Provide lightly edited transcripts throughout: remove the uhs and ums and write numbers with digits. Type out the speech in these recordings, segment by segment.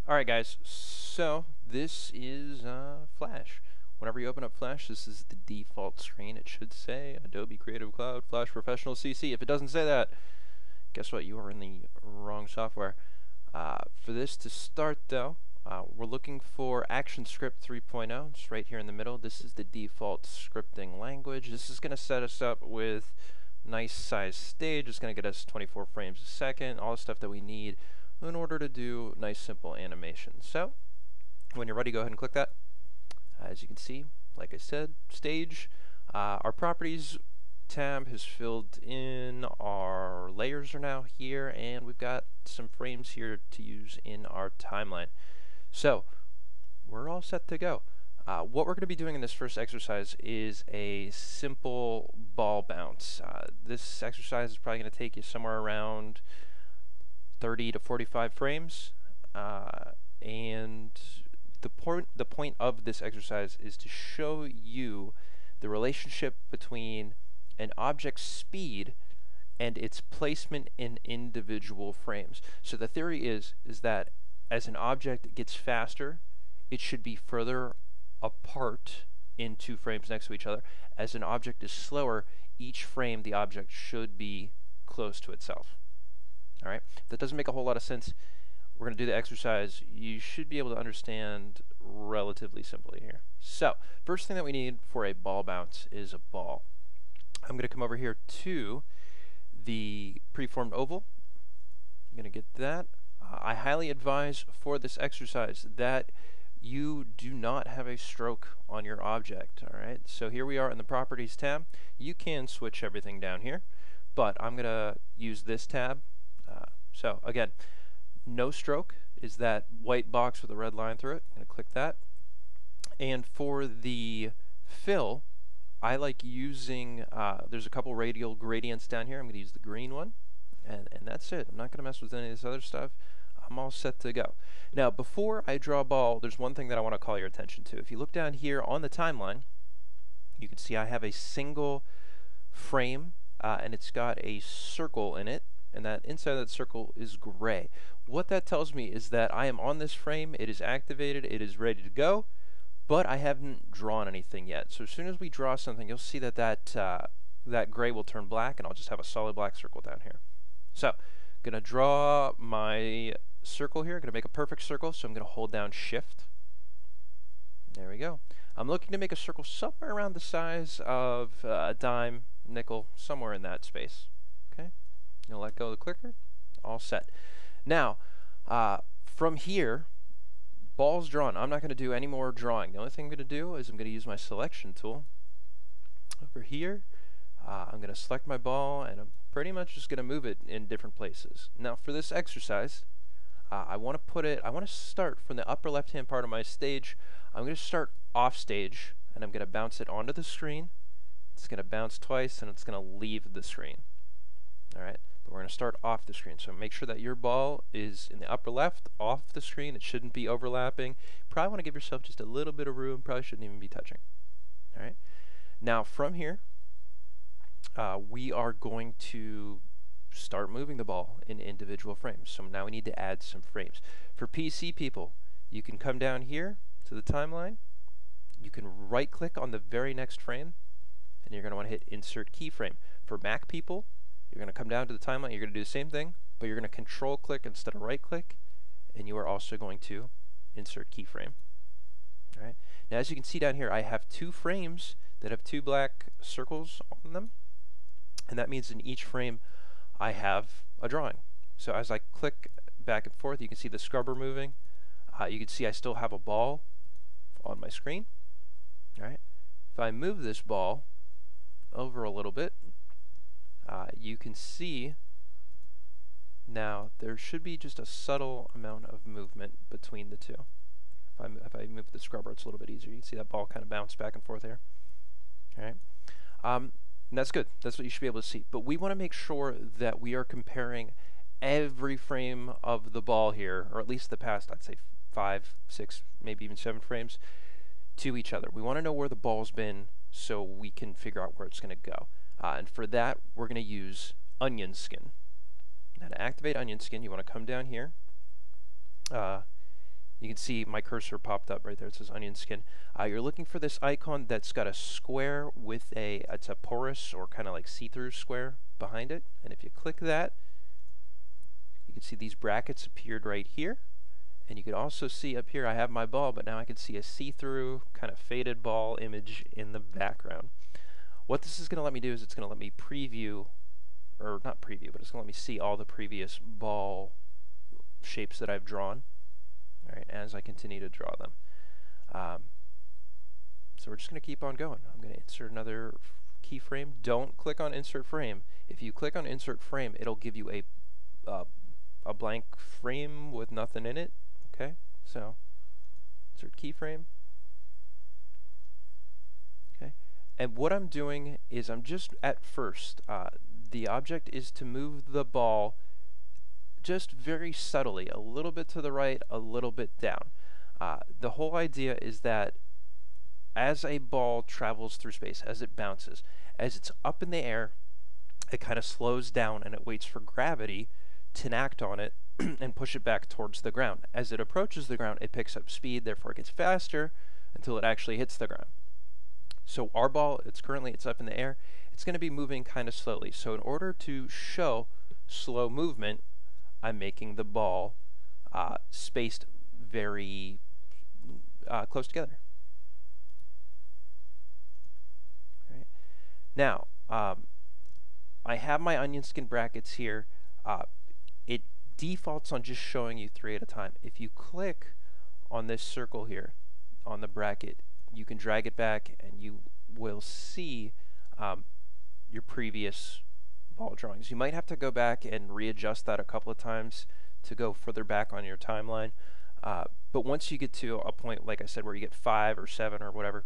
Alright guys, so this is Flash. Whenever you open up Flash, this is the default screen. It should say Adobe Creative Cloud Flash Professional CC. If it doesn't say that, guess what? You are in the wrong software. For this to start though, we're looking for ActionScript 3.0. It's right here in the middle. This is the default scripting language. This is going to set us up with nice size stage. It's going to get us 24 frames a second, all the stuff that we need in order to do nice simple animations. So when you're ready, go ahead and click that. As you can see, like I said, stage. Our properties tab has filled in, our layers are now here, and we've got some frames here to use in our timeline. So we're all set to go. What we're going to be doing in this first exercise is a simple ball bounce. This exercise is probably going to take you somewhere around 30 to 45 frames, and the point of this exercise is to show you the relationship between an object's speed and its placement in individual frames. So the theory is that as an object gets faster, it should be further apart in two frames next to each other. As an object is slower, each frame the object should be close to itself. Alright, if that doesn't make a whole lot of sense, we're going to do the exercise. You should be able to understand relatively simply here. So, first thing that we need for a ball bounce is a ball. I'm going to come over here to the preformed oval. I'm going to get that. I highly advise for this exercise that you do not have a stroke on your object. Alright, so here we are in the Properties tab. You can switch everything down here, but I'm going to use this tab. So again, no stroke is that white box with a red line through it. I'm going to click that. And for the fill, I like using, there's a couple radial gradients down here. I'm going to use the green one, and that's it. I'm not going to mess with any of this other stuff. I'm all set to go. Now, before I draw a ball, there's one thing that I want to call your attention to. If you look down here on the timeline, you can see I have a single frame, and it's got a circle in it, and that inside that circle is gray. What that tells me is that I am on this frame, it is activated, it is ready to go, but I haven't drawn anything yet. So as soon as we draw something, you'll see that that gray will turn black, and I'll just have a solid black circle down here. So, I'm going to draw my circle here. I'm going to make a perfect circle, so I'm going to hold down Shift. There we go. I'm looking to make a circle somewhere around the size of a dime, nickel, somewhere in that space. Okay? You'll let go of the clicker. All set. Now, from here, ball's drawn. I'm not going to do any more drawing. The only thing I'm going to do is I'm going to use my selection tool. Over here, I'm going to select my ball, and I'm pretty much just going to move it in different places. Now, for this exercise, I want to start from the upper left-hand part of my stage. I'm going to start off stage, and I'm going to bounce it onto the screen. It's going to bounce twice, and it's going to leave the screen. Alright, but we're going to start off the screen. So make sure that your ball is in the upper left, off the screen. It shouldn't be overlapping. You probably want to give yourself just a little bit of room. Probably shouldn't even be touching. Alright, now from here, we are going to start moving the ball in individual frames. So now we need to add some frames. For PC people, you can come down here to the timeline. You can right click on the very next frame, and you're going to want to hit Insert Keyframe. For Mac people, you're going to come down to the timeline, you're going to do the same thing, but you're going to control click instead of right click, and you are also going to insert keyframe. Alright. Now as you can see down here, I have two frames that have two black circles on them, and that means in each frame I have a drawing. So as I click back and forth, you can see the scrubber moving. You can see I still have a ball on my screen. Alright. If I move this ball over a little bit, you can see now there should be just a subtle amount of movement between the two. If I move the scrubber, it's a little bit easier. You can see that ball kind of bounce back and forth there. Alright, and that's good. That's what you should be able to see. But we want to make sure that we are comparing every frame of the ball here, or at least the past, I'd say 5, 6, maybe even 7 frames, to each other. We want to know where the ball's been so we can figure out where it's going to go. And for that, we're going to use onion skin. Now to activate onion skin, you want to come down here, You can see my cursor popped up right there. It says onion skin. You're looking for this icon that's got a square with it's a porous or kind of like see-through square behind it. And if you click that, you can see these brackets appeared right here. And you can also see up here I have my ball, but now I can see a see-through kind of faded ball image in the background. What this is going to let me do is it's going to let me preview, or not preview, but it's going to let me see all the previous ball shapes that I've drawn. All right, as I continue to draw them. So we're just going to keep on going. I'm going to insert another keyframe. Don't click on insert frame. If you click on insert frame, it'll give you a blank frame with nothing in it. Okay, so insert keyframe. Okay, and what I'm doing is I'm just at first, the object is to move the ball just very subtly, a little bit to the right, a little bit down. The whole idea is that as a ball travels through space, as it bounces, as it's up in the air, it kind of slows down and it waits for gravity to act on it and push it back towards the ground. As it approaches the ground, it picks up speed, therefore it gets faster until it actually hits the ground. So our ball, it's up in the air, it's going to be moving kind of slowly. So in order to show slow movement, I'm making the ball spaced very close together. All right. Now, I have my onion skin brackets here. It defaults on just showing you 3 at a time. If you click on this circle here on the bracket, you can drag it back and you will see your previous ball drawings. You might have to go back and readjust that a couple of times to go further back on your timeline. But once you get to a point, like I said, where you get 5 or 7 or whatever,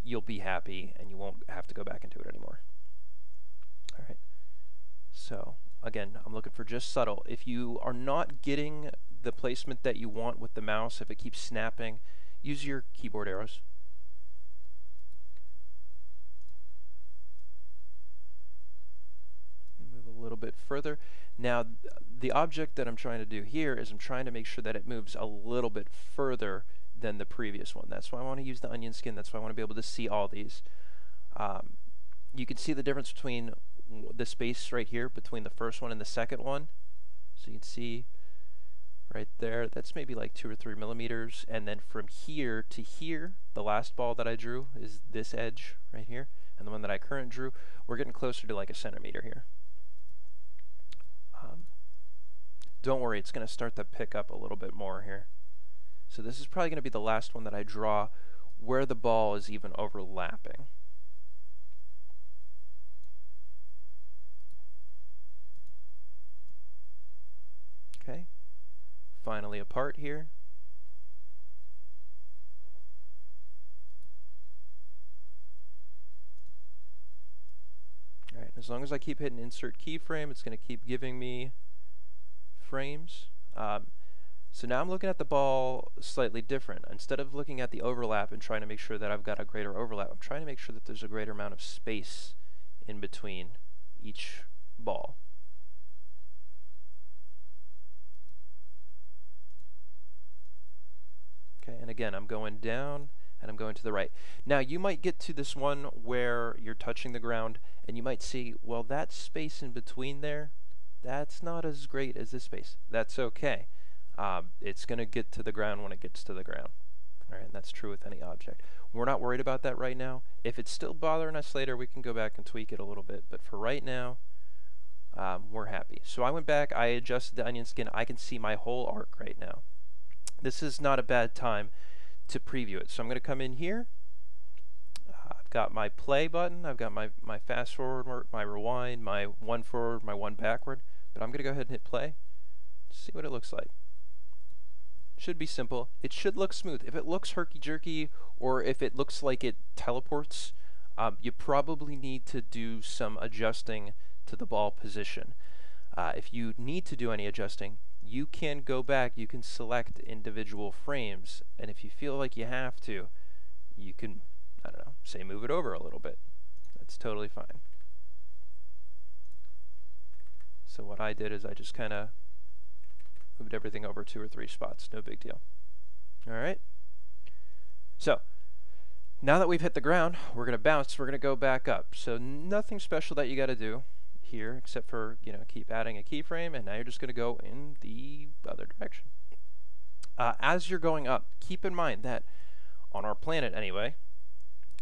you'll be happy and you won't have to go back into it anymore. All right. So again, I'm looking for just subtle. If you are not getting the placement that you want with the mouse, if it keeps snapping, use your keyboard arrows. Move a little bit further. Now, the object that I'm trying to do here is I'm trying to make sure that it moves a little bit further than the previous one. That's why I want to use the onion skin. That's why I want to be able to see all these. You can see the difference between the space right here between the first one and the second one. So you can see right there, that's maybe like 2 or 3 millimeters. And then from here to here, the last ball that I drew is this edge right here. And the one that I currently drew, we're getting closer to like a centimeter here. Don't worry, it's going to start to pick up a little bit more here. So this is probably going to be the last one that I draw where the ball is even overlapping. Okay, finally apart here. Alright, as long as I keep hitting insert keyframe, it's going to keep giving me frames. So now I'm looking at the ball slightly different. Instead of looking at the overlap and trying to make sure that I've got a greater overlap, I'm trying to make sure that there's a greater amount of space in between each ball. Okay, and again, I'm going down and I'm going to the right. Now you might get to this one where you're touching the ground and you might see, well, that space in between there, that's not as great as this space. That's okay. It's going to get to the ground when it gets to the ground. All right, and that's true with any object. We're not worried about that right now. If it's still bothering us later, we can go back and tweak it a little bit. But for right now, we're happy. So I went back, I adjusted the onion skin. I can see my whole arc right now. This is not a bad time to preview it. So I'm going to come in here. I've got my play button. I've got my fast forward, my rewind, my 1 forward, my 1 backward. But I'm going to go ahead and hit play. See what it looks like. Should be simple. It should look smooth. If it looks herky-jerky or if it looks like it teleports, you probably need to do some adjusting to the ball position. If you need to do any adjusting, you can go back, you can select individual frames, and if you feel like you have to, you can, I don't know, say move it over a little bit. That's totally fine. So what I did is I just kind of moved everything over 2 or 3 spots, no big deal. Alright, so now that we've hit the ground, we're going to bounce, we're going to go back up. So nothing special that you got to do here, except for, you know, keep adding a keyframe, and now you're just going to go in the other direction. As you're going up, keep in mind that on our planet anyway,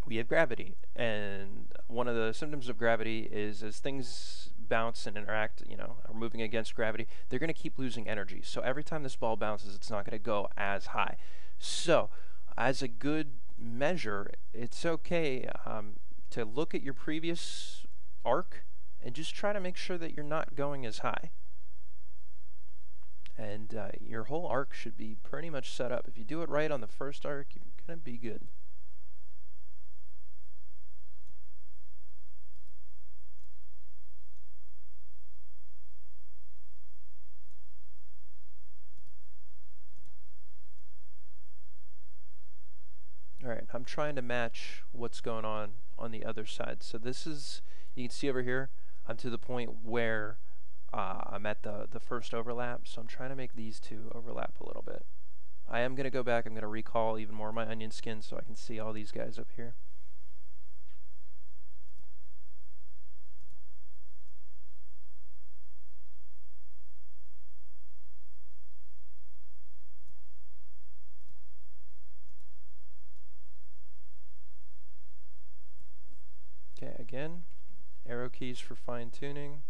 we have gravity, and one of the symptoms of gravity is as things bounce and interact, you know, are moving against gravity, they're going to keep losing energy. So every time this ball bounces, it's not going to go as high. So as a good measure, it's okay to look at your previous arc and just try to make sure that you're not going as high. And your whole arc should be pretty much set up. If you do it right on the first arc, you're going to be good. Alright, I'm trying to match what's going on the other side. So this is, you can see over here, I'm to the point where I'm at the first overlap, so I'm trying to make these two overlap a little bit. I am going to go back, I'm going to recall even more of my onion skin so I can see all these guys up here. Okay, again, arrow keys for fine tuning.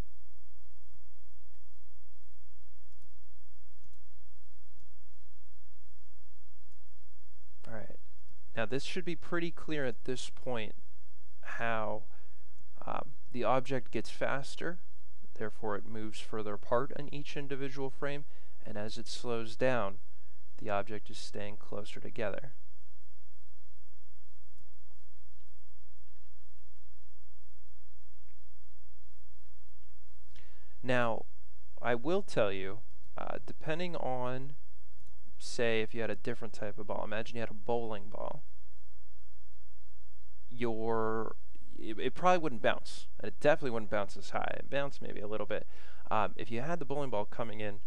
Alright, now this should be pretty clear at this point how the object gets faster, therefore it moves further apart in each individual frame, and as it slows down, the object is staying closer together. Now, I will tell you, depending on, say, if you had a different type of ball, imagine you had a bowling ball, it probably wouldn't bounce, and it definitely wouldn't bounce as high. It bounced maybe a little bit. If you had the bowling ball coming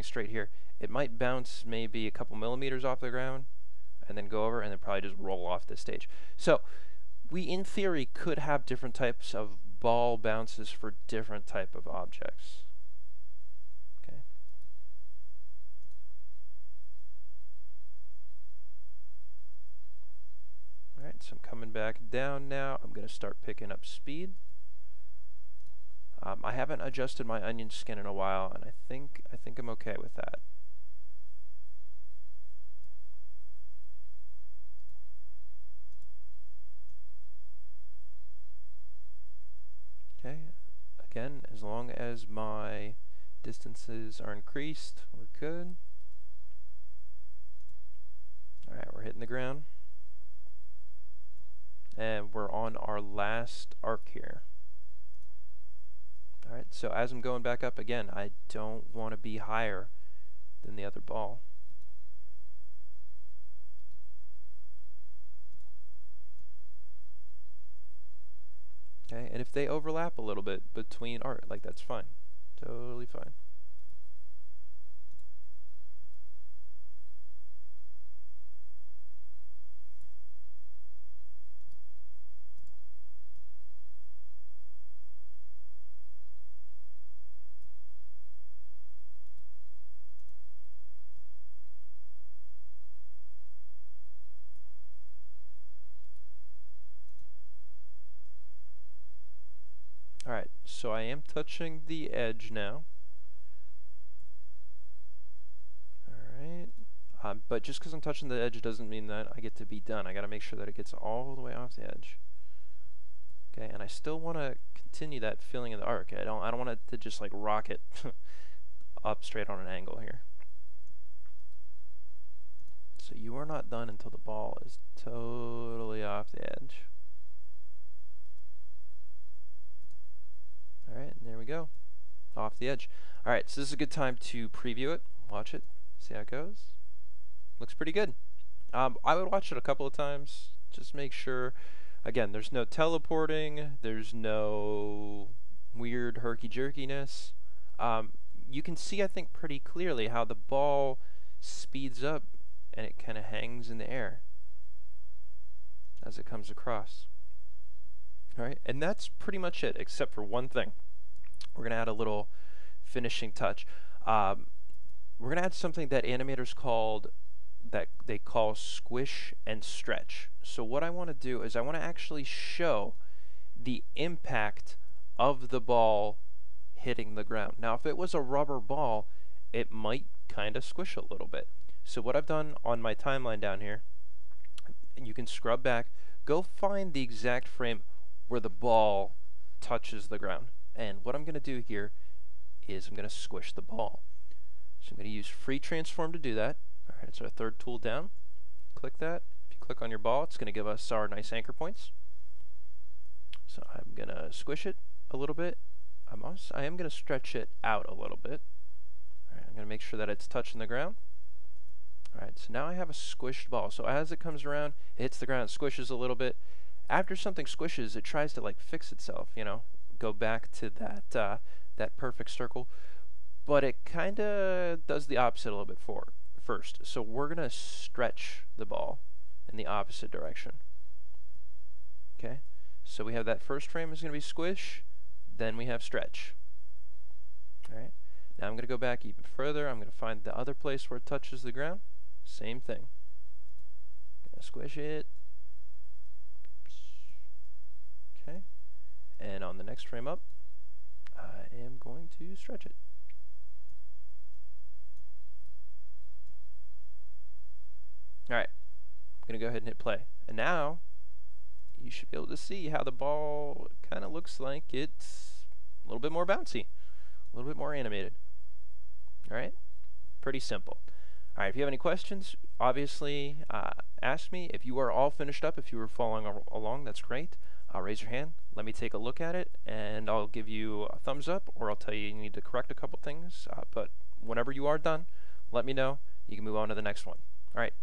straight here, it might bounce maybe a couple millimeters off the ground, and then go over, and then probably just roll off the stage. So, we in theory could have different types of ball bounces for different type of objects. Okay. Alright, so I'm coming back down now. I'm going to start picking up speed. I haven't adjusted my onion skin in a while, and I think I'm okay with that. Okay, again, as long as my distances are increased, we're good. Alright, we're hitting the ground. And we're on our last arc here. Alright, so as I'm going back up again, I don't want to be higher than the other ball. Okay, and if they overlap a little bit between art, like that's fine. Totally fine. Alright, so I am touching the edge now. Alright, but just because I'm touching the edge doesn't mean that I get to be done. I got to make sure that it gets all the way off the edge. Okay, and I still want to continue that feeling of the arc. I don't want it to just like rocket up straight on an angle here. So you are not done until the ball is totally off the edge. Alright, and there we go. Off the edge. Alright, so this is a good time to preview it, watch it, see how it goes. Looks pretty good. I would watch it a couple of times, just make sure. Again, there's no teleporting, there's no weird herky-jerkiness. You can see, I think, pretty clearly how the ball speeds up and it kind of hangs in the air as it comes across. Alright, and that's pretty much it, except for one thing. We're going to add a little finishing touch. We're going to add something that animators call squish and stretch. So what I want to do is I want to actually show the impact of the ball hitting the ground. Now if it was a rubber ball, it might kind of squish a little bit. So what I've done on my timeline down here, and you can scrub back, go find the exact frame where the ball touches the ground. And what I'm going to do here is I'm going to squish the ball. So I'm going to use free transform to do that. Alright, it's our third tool down. Click that. If you click on your ball, it's going to give us our nice anchor points. So I'm going to squish it a little bit. I am going to stretch it out a little bit. Alright, I'm going to make sure that it's touching the ground. Alright, so now I have a squished ball. So as it comes around, it hits the ground, squishes a little bit. After something squishes, it tries to like fix itself, you know, go back to that perfect circle. But it kind of does the opposite a little bit first. So we're going to stretch the ball in the opposite direction. Okay, so we have that first frame is going to be squish, then we have stretch. Alright, now I'm going to go back even further. I'm going to find the other place where it touches the ground. Same thing. Gonna squish it. Okay, and on the next frame up, I am going to stretch it. Alright, I'm going to go ahead and hit play. And now, you should be able to see how the ball kind of looks like it's a little bit more bouncy, a little bit more animated. Alright, pretty simple. Alright, if you have any questions, obviously ask me. If you are all finished up, if you were following along, that's great. Raise your hand, let me take a look at it, and I'll give you a thumbs up, or I'll tell you you need to correct a couple things. But whenever you are done, let me know. You can move on to the next one. Alright.